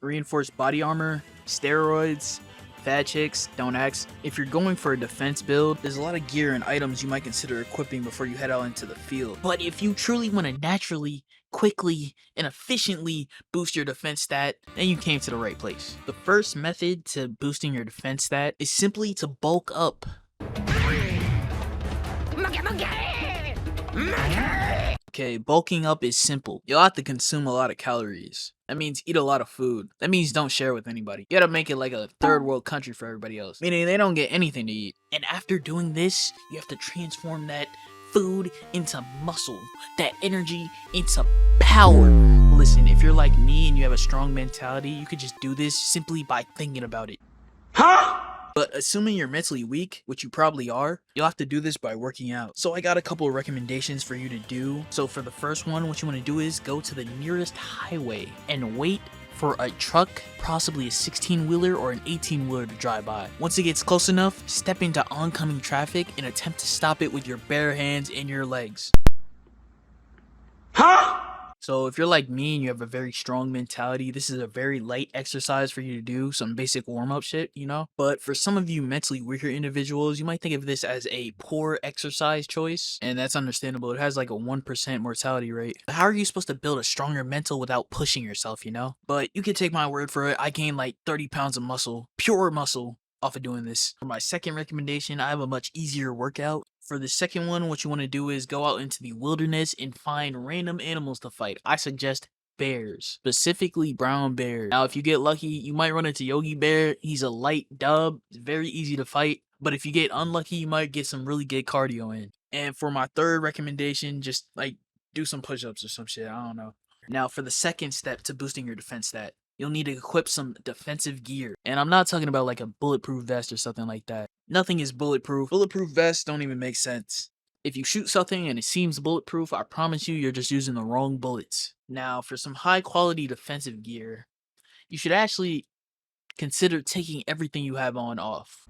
reinforced body armor, steroids, fat chicks, don't ask. If you're going for a defense build, there's a lot of gear and items you might consider equipping before you head out into the field. But if you truly want to naturally, quickly, and efficiently boost your defense stat, then you came to the right place. The first method to boosting your defense stat is simply to bulk up. Okay, bulking up is simple. You'll have to consume a lot of calories. That means eat a lot of food. That means don't share with anybody. You gotta make it like a third world country for everybody else, meaning they don't get anything to eat. And after doing this, you have to transform that food into muscle, that energy into power. Listen, if you're like me and you have a strong mentality, you could just do this simply by thinking about it. But assuming you're mentally weak, which you probably are, you'll have to do this by working out. So I got a couple of recommendations for you to do. So for the first one, what you want to do is go to the nearest highway and wait for a truck, possibly a 16-wheeler or an 18-wheeler to drive by. Once it gets close enough, step into oncoming traffic and attempt to stop it with your bare hands and your legs. So if you're like me and you have a very strong mentality, this is a very light exercise for you to do, some basic warm-up shit, you know? But for some of you mentally weaker individuals, you might think of this as a poor exercise choice, and that's understandable. It has like a 1% mortality rate. How are you supposed to build a stronger mental without pushing yourself, you know? But you can take my word for it. I gained like 30 pounds of muscle, pure muscle, off of doing this. For my second recommendation, I have a much easier workout. For the second one, what you want to do is go out into the wilderness and find random animals to fight. I suggest bears, specifically brown bears. Now, if you get lucky, you might run into Yogi Bear. He's a light dub, it's very easy to fight. But if you get unlucky, you might get some really good cardio in. And for my third recommendation, just like do some push-ups or some shit, I don't know. Now, for the second step to boosting your defense stat, you'll need to equip some defensive gear. And I'm not talking about like a bulletproof vest or something like that. Nothing is bulletproof. Bulletproof vests don't even make sense. If you shoot something and it seems bulletproof, I promise you, you're just using the wrong bullets. Now, for some high quality defensive gear, you should actually consider taking everything you have on off.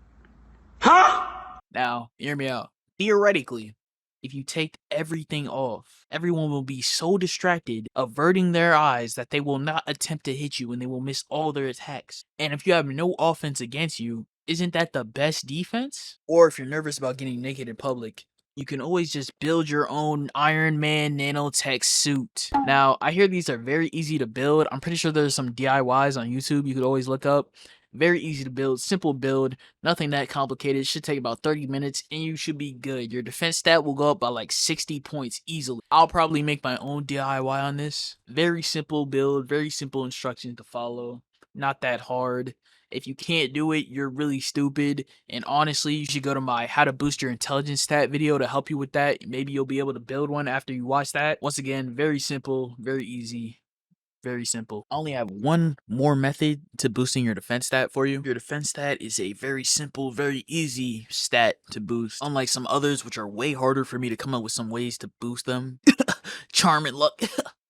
Now, hear me out. Theoretically, if you take everything off, everyone will be so distracted, averting their eyes, that they will not attempt to hit you and they will miss all their attacks. And if you have no offense against you, isn't that the best defense? Or if you're nervous about getting naked in public, you can always just build your own Iron Man nanotech suit. Now, I hear these are very easy to build. I'm pretty sure there's some DIYs on YouTube you could always look up. Very easy to build, simple build, nothing that complicated. Should take about 30 minutes and you should be good. Your defense stat will go up by like 60 points easily. I'll probably make my own DIY on this. Very simple build, very simple instructions to follow. Not that hard. If you can't do it, you're really stupid. And honestly, you should go to my how to boost your intelligence stat video to help you with that. Maybe you'll be able to build one after you watch that. Once again, very simple, very easy. Very simple. I only have one more method to boosting your defense stat for you. Your defense stat is a very simple, very easy stat to boost. Unlike some others, which are way harder for me to come up with some ways to boost them. Charm and luck.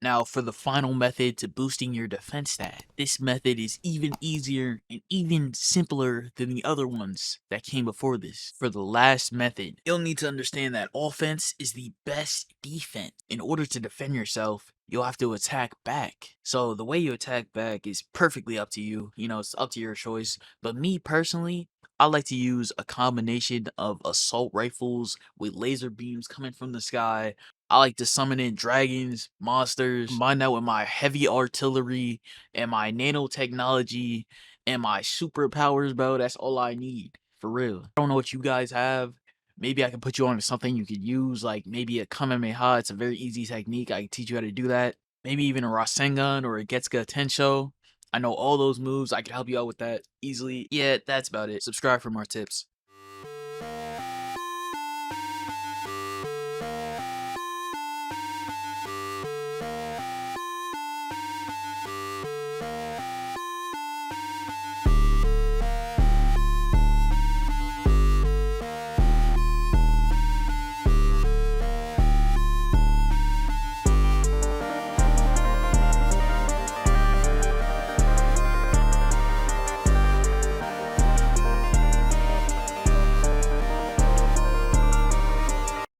Now, for the final method to boosting your defense stat, this method is even easier and even simpler than the other ones that came before this. For the last method, you'll need to understand that offense is the best defense. In order to defend yourself, you'll have to attack back. So the way you attack back is perfectly up to you. You know, it's up to your choice. But me personally, I like to use a combination of assault rifles with laser beams coming from the sky. I like to summon in dragons, monsters, combine that with my heavy artillery and my nanotechnology and my superpowers, bro. That's all I need, for real. I don't know what you guys have. Maybe I can put you on to something you could use, like maybe a Kamehameha. It's a very easy technique. I can teach you how to do that. Maybe even a Rasengan or a Getsuga Tensho. I know all those moves. I can help you out with that easily. Yeah, that's about it. Subscribe for more tips.